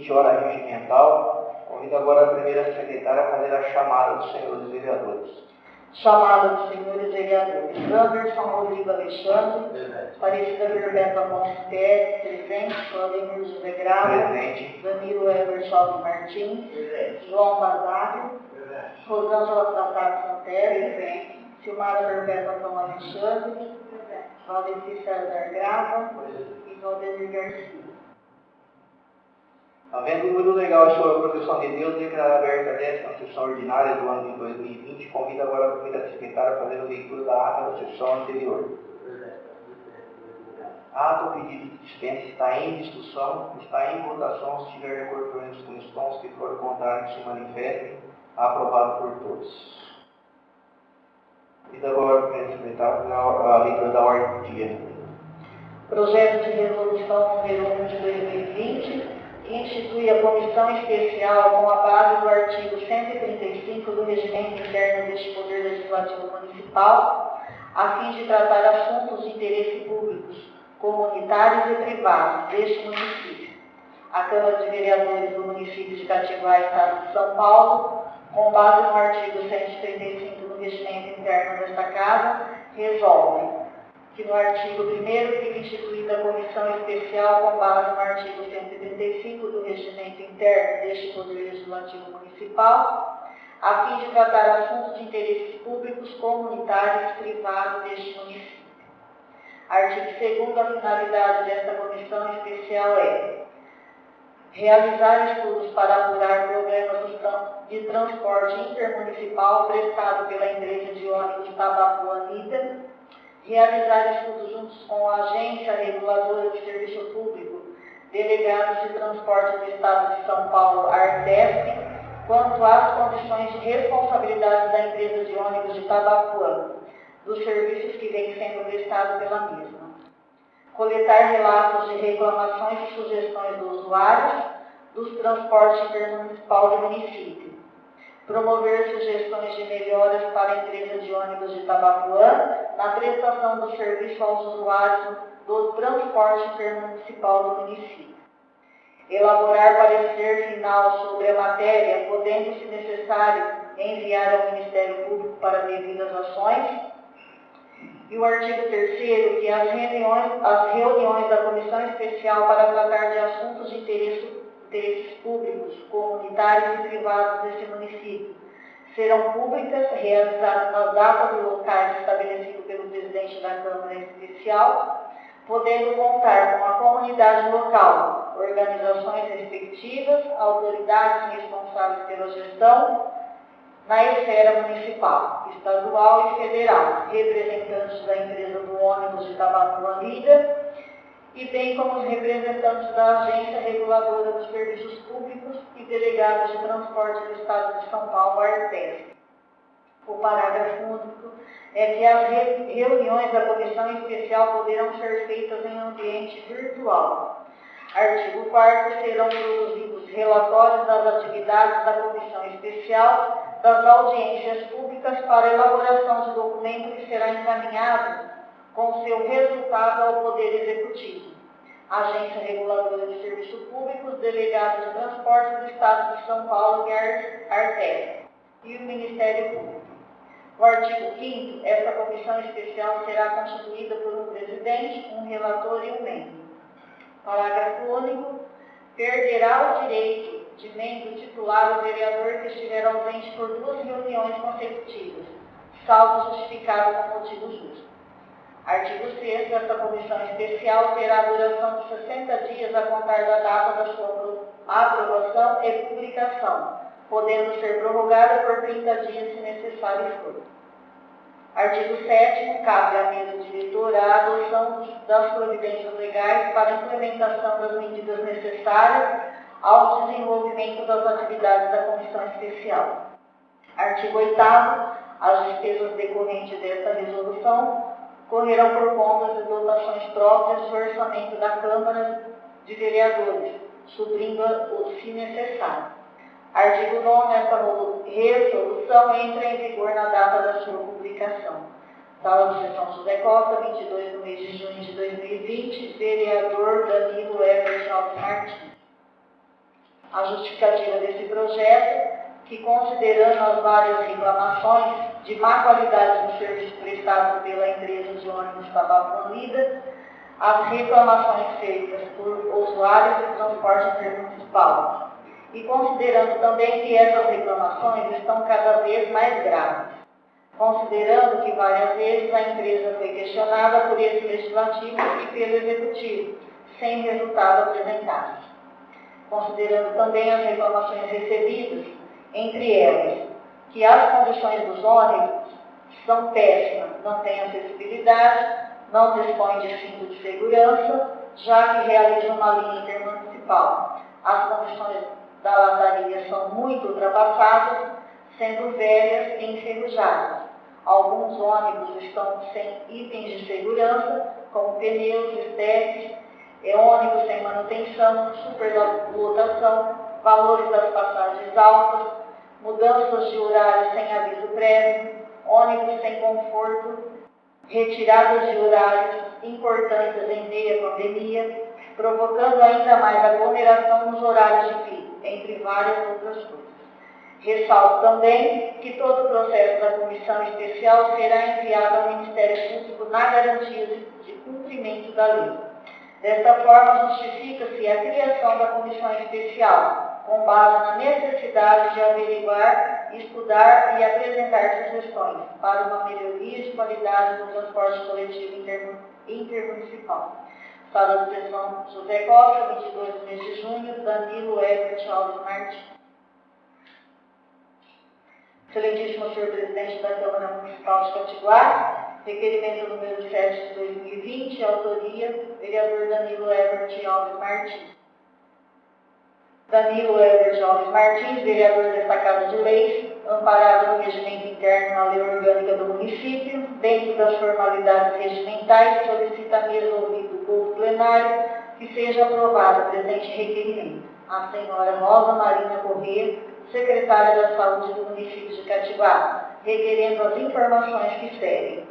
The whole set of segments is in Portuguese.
20 horas regimental. Convido agora a primeira secretária a fazer a chamada dos senhores vereadores. Chamada dos senhores vereadores. Anderson Rodrigo Alexandre. Aparecida Perpétua Pontes Pérez, presente. Claudemir José Grava. Presente. Danilo Heber Chaldo Martins. Presente. João Basaglia. Presente. Rosângela Tratato Santero. Presente. Silmara Perpétua Tom Alexandre. Presente. Valdeci César Grava. Presente. E Valdemir Garcia. Havendo muito legal sobre a proteção de Deus, declarar aberta a 10ª sessão ordinária do ano de 2020, convido agora a primeira secretária a fazer a leitura da ata da sessão anterior. Ato, pedido de dispensa está em discussão, está em votação. Se tiver de acordo com os pontos que forem contrários, se manifestem. Aprovado por todos. Convido agora a primeira secretária a fazer a leitura da ordem do dia. Projeto de resolução número 1 de 2020, que institui a comissão especial com a base do artigo 135 do Regimento Interno deste Poder Legislativo Municipal, a fim de tratar assuntos de interesse públicos, comunitários e privados deste município. A Câmara de Vereadores do município de Catiguá, Estado de São Paulo, com base no artigo 135 do Regimento Interno desta Casa, resolve que no artigo 1º fica instituída a comissão especial com base no artigo 135 do Regimento Interno deste Poder Legislativo Municipal, a fim de tratar assuntos de interesses públicos, comunitários e privados deste município. Artigo 2º, a finalidade desta comissão especial é realizar estudos para apurar problemas de transporte intermunicipal prestado pela empresa de ônibus Tabapuanita, realizar estudos juntos com a Agência Reguladora de Serviço Público, Delegados de Transporte do Estado de São Paulo, Décima, quanto às condições de responsabilidade da empresa de ônibus de Tabapuã, dos serviços que vêm sendo prestados pela mesma. Coletar relatos de reclamações e sugestões dos usuários dos transportes intermunicipal do município. Promover sugestões de melhoras para a empresa de ônibus de Tabapuã na prestação do serviço aos usuários do transporte intermunicipal do município. Elaborar parecer final sobre a matéria, podendo, se necessário, enviar ao Ministério Público para devidas ações. E o artigo 3º, que as reuniões da Comissão Especial para tratar de assuntos de interesses públicos, comunitários e privados deste município serão públicas, realizadas nas datas e locais estabelecidos pelo presidente da Câmara Especial, podendo contar com a comunidade local, organizações respectivas, autoridades responsáveis pela gestão na esfera municipal, estadual e federal, representantes da empresa do ônibus de Tabapuã Lida, e bem como os representantes da Agência Reguladora dos Serviços Públicos e delegados de transporte do Estado de São Paulo, Artesp. O parágrafo único é que as reuniões da Comissão Especial poderão ser feitas em ambiente virtual. Artigo 4º, serão produzidos relatórios das atividades da Comissão Especial, das audiências públicas para elaboração de documento que será encaminhado com seu resultado ao Poder Executivo, Agência Reguladora de Serviços Públicos, Delegado de Transporte do Estado de São Paulo e Artesp, e o Ministério Público. No artigo 5º, esta comissão especial será constituída por um presidente, um relator e um membro. Parágrafo único. Perderá o direito de membro titular o vereador que estiver ausente por 2 reuniões consecutivas, salvo justificado com motivo justo. Artigo 6º, esta comissão especial terá duração de 60 dias a contar da data da sua aprovação e publicação, podendo ser prorrogada por 30 dias se necessário for. Artigo 7º, cabe à mesa diretora a adoção das providências legais para a implementação das medidas necessárias ao desenvolvimento das atividades da comissão especial. Artigo 8º, as despesas decorrentes desta resolução correrão por contas e dotações próprias do orçamento da Câmara de Vereadores, suprindo-o se necessário. Artigo 9º, esta resolução entra em vigor na data da sua publicação. Sala de Sessão José Costa, 22 de mês de junho de 2020, vereador Danilo Heber Chaldo Martins. A justificativa desse projeto, que considerando as várias reclamações de má qualidade do serviço prestado pela empresa de ônibus Tabapuanlida, as reclamações feitas por usuários do transporte intermunicipal, e considerando também que essas reclamações estão cada vez mais graves, considerando que várias vezes a empresa foi questionada por esse legislativo e pelo executivo, sem resultado apresentado. Considerando também as reclamações recebidas, entre elas, que as condições dos ônibus são péssimas, não têm acessibilidade, não dispõem de cinto de segurança, já que realizam uma linha intermunicipal. As condições da lataria são muito ultrapassadas, sendo velhas e enferrujadas. Alguns ônibus estão sem itens de segurança, como pneus, estepes, ônibus sem manutenção, superlotação, valores das passagens altas, mudanças de horário sem aviso prévio, ônibus sem conforto, retiradas de horários importantes em meio à pandemia, provocando ainda mais aglomeração nos horários de pico, entre várias outras coisas. Ressalto também que todo o processo da comissão especial será enviado ao Ministério Público na garantia de cumprimento da lei. Desta forma, justifica-se a criação da comissão especial, com base na necessidade de averiguar, estudar e apresentar sugestões para uma melhoria de qualidade do transporte coletivo intermunicipal. Sala de sessão José Costa, 22 do mês de junho, Danilo Ebert Alves Martins. Excelentíssimo senhor presidente da Câmara Municipal de Catiguá, requerimento número 7 de 2020, autoria, vereador Danilo Ebert Alves Martins. Danilo Ebert Alves Martins, vereador destacado de leis, amparado no regimento interno na lei orgânica do município, dentro das formalidades regimentais, solicita a mesa ouvido do povo plenário que seja aprovado o presente requerimento. A senhora Rosa Marina Corrêa, secretária da Saúde do município de Catiguá, requerendo as informações que seguem.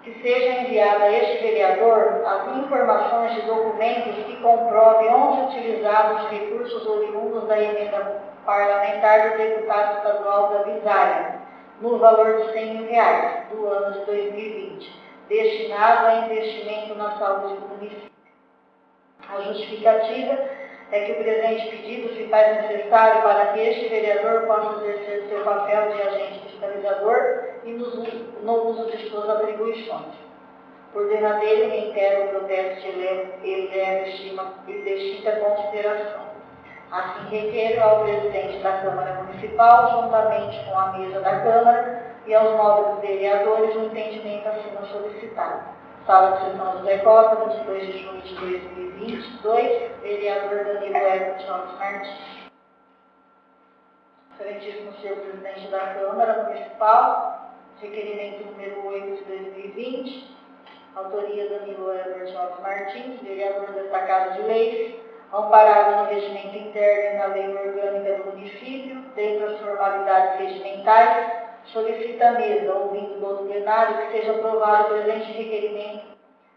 Que seja enviada a este vereador as informações de documentos que comprovem onde utilizados os recursos oriundos da emenda parlamentar do deputado estadual da Visária, no valor de R$100.000 do ano de 2020, destinado a investimento na saúde do município. A justificativa é que o presente pedido se faz necessário para que este vereador possa exercer seu papel de agente fiscalizador e no uso de suas atribuições. Por derradeiro, reitero o protesto de eleve estima e destinta consideração. Assim, requeiro ao presidente da Câmara Municipal, juntamente com a mesa da Câmara e aos nobres vereadores, o entendimento acima solicitado. Sala de sessão José Costa, 22 de junho de 2022, vereador Danilo Ebert Alves Martins. Excelentíssimo senhor presidente da Câmara Municipal, requerimento número 8 de 2020, autoria Danilo Ebert Alves Martins, vereador destacado de leis, amparado no regimento interno e na lei orgânica do município, dentro das formalidades regimentais, solicita a mesa, ouvindo do plenário, que seja aprovado o presente requerimento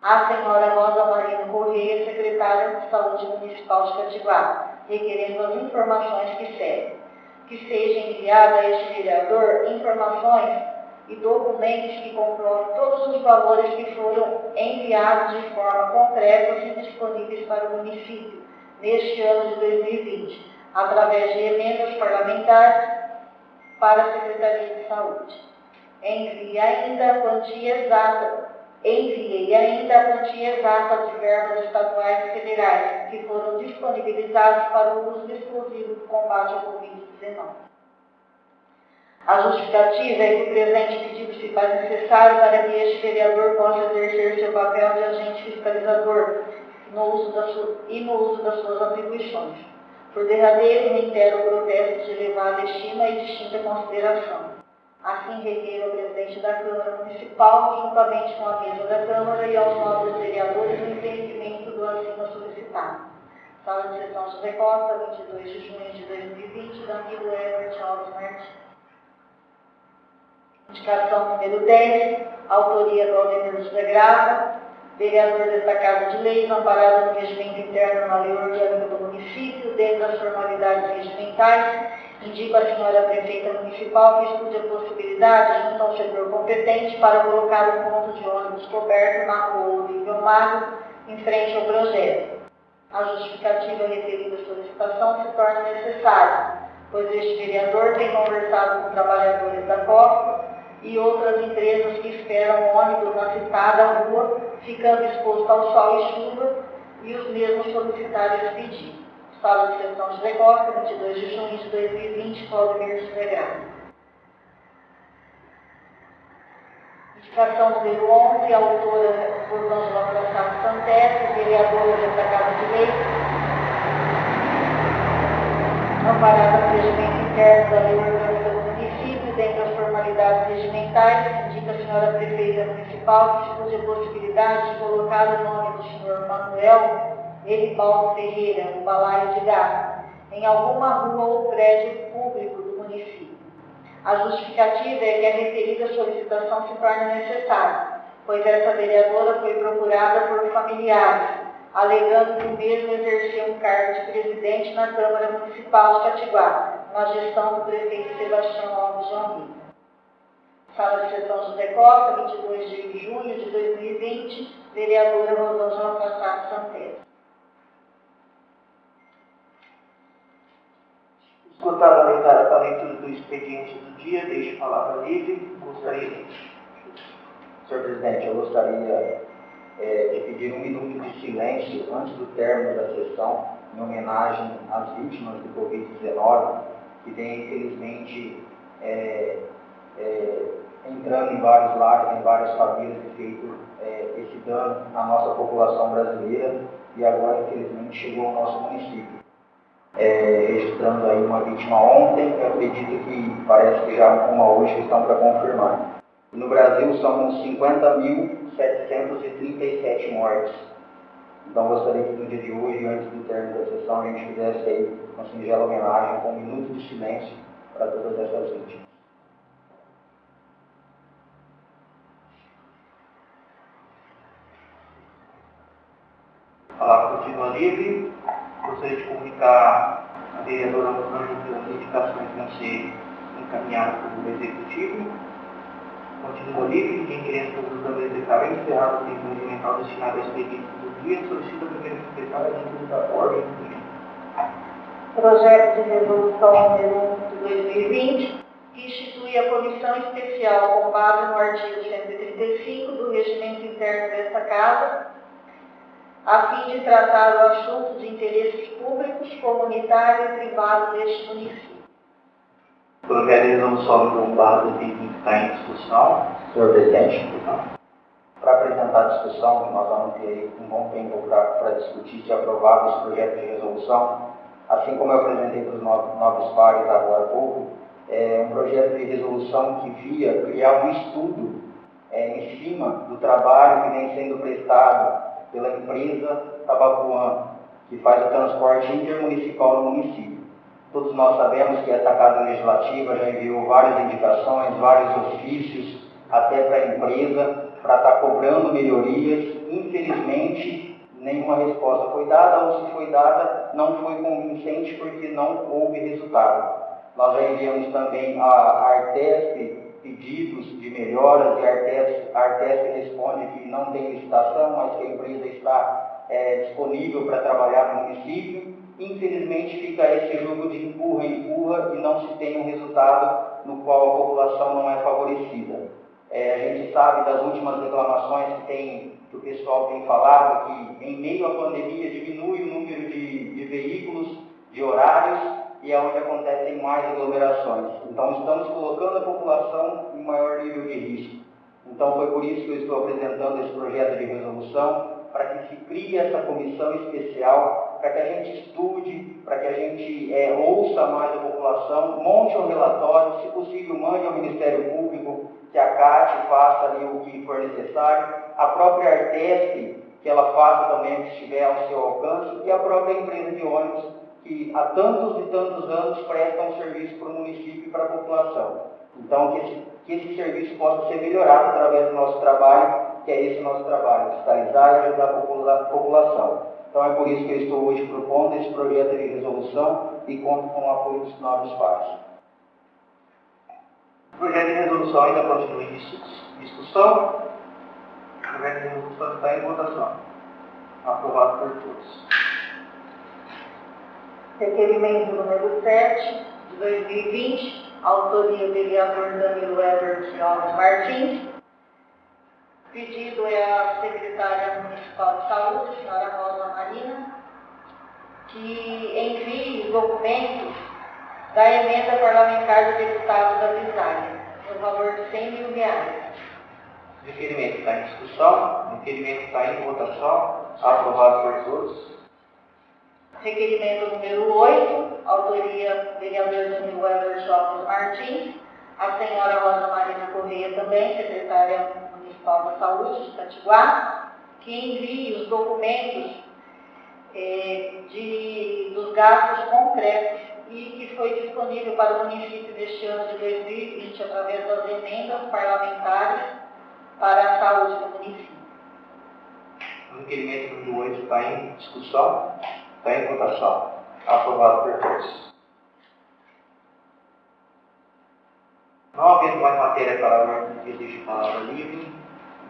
à senhora Rosa Marina Corrêa, secretária de Saúde Municipal de Catiguá, requerendo as informações que seguem. Que seja enviada a este vereador informações e documentos que comprovem todos os valores que foram enviados de forma concreta e disponíveis para o município neste ano de 2020, através de emendas parlamentares para a Secretaria de Saúde. Enviei ainda a quantia exata de verbas estaduais e federais que foram disponibilizadas para o uso exclusivo do combate ao Covid-19. A justificativa é que o presente pedido se faz necessário para que este vereador possa exercer seu papel de agente fiscalizador no uso das suas atribuições. Por derradeiro, reitero o protesto de elevada estima e distinta consideração. Assim, requeiro ao presidente da Câmara Municipal, juntamente com a mesa da Câmara e aos nobres vereadores, o entendimento do acima solicitado. Sala de sessão José Costa, 22 de junho de 2020, Danilo Ebert Alves Martins. Indicação número 10, autoria do Aldemir José Grava, vereador desta Casa de Leis, amparado no regimento interno na lei orgânica do município, dentro das formalidades regimentais, indico à senhora prefeita municipal que estude a possibilidade, junto ao setor competente, para colocar o ponto de ônibus coberto na rua Olívio Mago, em frente ao projeto. A justificativa referida à solicitação se torna necessária, pois este vereador tem conversado com trabalhadores da COP e outras empresas que esperam ônibus na citada rua, ficando exposto ao sol e chuva, e os mesmos solicitaram esse pedido. Sala de Sessão de Decópia, 22 de junho de 2020, Claudemir Solegrado. Indicação número 11, autora Rosângela Crossato Santese, vereadora desta Casa de Leis, amparada no regimento interno da lei orgânica do município, dentro das formalidades regimentais, indica a senhora prefeita municipal que estude a possibilidade de colocar o nome do senhor Manuel Paulo Ferreira, no balaio de gato, em alguma rua ou prédio público do município. A justificativa é que a referida solicitação se torna necessária, pois essa vereadora foi procurada por familiares, alegando que o mesmo exercia um cargo de presidente na Câmara Municipal de Catiguá, na gestão do prefeito Sebastião Alves de Almeida. Sala de Sessão de Decópia, 22 de junho de 2020, vereadora Rosângela Crossato Santese. Esgotada a leitura do expediente do dia, deixo a palavra livre. Senhor presidente, eu gostaria de pedir 1 minuto de silêncio antes do término da sessão, em homenagem às vítimas do Covid-19, que tem, infelizmente, entrando em vários lares, em várias famílias, e feito esse dano à nossa população brasileira, e agora, infelizmente, chegou ao nosso município. Registrando aí uma vítima ontem, eu acredito que parece que já uma hoje que estão para confirmar. No Brasil são 50.737 mortes. Então gostaria que no dia de hoje, antes do término da sessão, a gente fizesse aí uma singela homenagem com 1 minuto de silêncio para todas essas vítimas. A palavra continua livre. Gostaria de comunicar a vereadora Rosângela as indicações que vão ser encaminhadas pelo Executivo. Continua livre. Quem querendo sobre os também declarar encerrado o tempo regimental destinado ao expediente do dia, solicita a primeira secretária a dentro da ordem do dia. Projeto de resolução número 1 de 2020, que institui a comissão especial com base no artigo 135 do regimento interno desta Casa, a fim de tratar o assunto de interesses públicos, comunitário e privado deste município. O projeto de resolução com base está em discussão. Senhor presidente, para apresentar a discussão, que nós vamos ter um bom tempo para discutir se aprovar esse projeto de resolução, assim como eu apresentei para os novos pares agora há pouco, é um projeto de resolução que via criar um estudo em cima do trabalho que vem sendo prestado pela empresa Tabapuã, que faz o transporte intermunicipal no município. Todos nós sabemos que essa Casa Legislativa já enviou várias indicações, vários ofícios, até para a empresa, para estar cobrando melhorias. Infelizmente, nenhuma resposta foi dada, ou se foi dada, não foi convincente porque não houve resultado. Nós já enviamos também a Artesp pedidos de melhoras, e a Artesp responde que não tem licitação, mas que a empresa está disponível para trabalhar no município. Infelizmente fica esse jogo de empurra e não se tem um resultado no qual a população não é favorecida. A gente sabe das últimas reclamações que o pessoal tem falado, que em meio à pandemia diminui o número de veículos, de horários, e é onde acontecem mais aglomerações. Então estamos colocando a população em maior nível de risco. Então foi por isso que eu estou apresentando esse projeto de resolução, para que se crie essa comissão especial, para que a gente estude, para que a gente ouça mais a população, monte um relatório, se possível mande ao Ministério Público, que a CAT faça ali o que for necessário, a própria Artesp, que ela faça também o que estiver ao seu alcance, e a própria empresa de ônibus, que há tantos e tantos anos prestam serviço para o município e para a população. Então, que esse serviço possa ser melhorado através do nosso trabalho, que que é esse o nosso trabalho, fiscalizar e ajudar a população. Então é por isso que eu estou hoje propondo esse projeto de resolução e conto com o apoio dos nobres pares. O projeto de resolução ainda continua em discussão. O projeto de resolução está em votação. Aprovado por todos. Requerimento número 7, de 2020, autoria do vereador Danilo Everett Alves Martins. Pedido é a secretária municipal de saúde, senhora Rosa Marina, que envie os documentos da emenda parlamentar do deputado da Visária, no valor de R$100.000. O requerimento está em discussão, o requerimento está em votação, aprovado por todos. Requerimento número 8, autoria vereador Danilo Everett Alves Martins, a senhora Rosa Marina Correia também, secretária municipal da saúde de Catiguá, que envie os documentos dos gastos concretos e que foi disponível para o município neste ano de 2020 através das emendas parlamentares para a saúde do município. O requerimento número 8 está em discussão, está em votação, aprovado por todos. Não havendo mais matéria para a ordem do dia, deixo a palavra livre.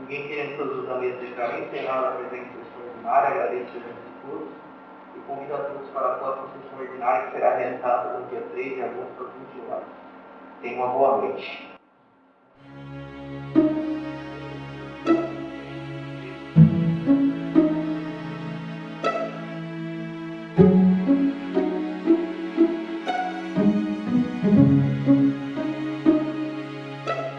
Ninguém querendo produzir a mesa, deixará encerrada a presente sessão ordinária. Agradeço a presença de todos e convido a todos para a próxima sessão ordinária, que será realizada no dia 3 de agosto, às 20 horas. Tenham uma boa noite.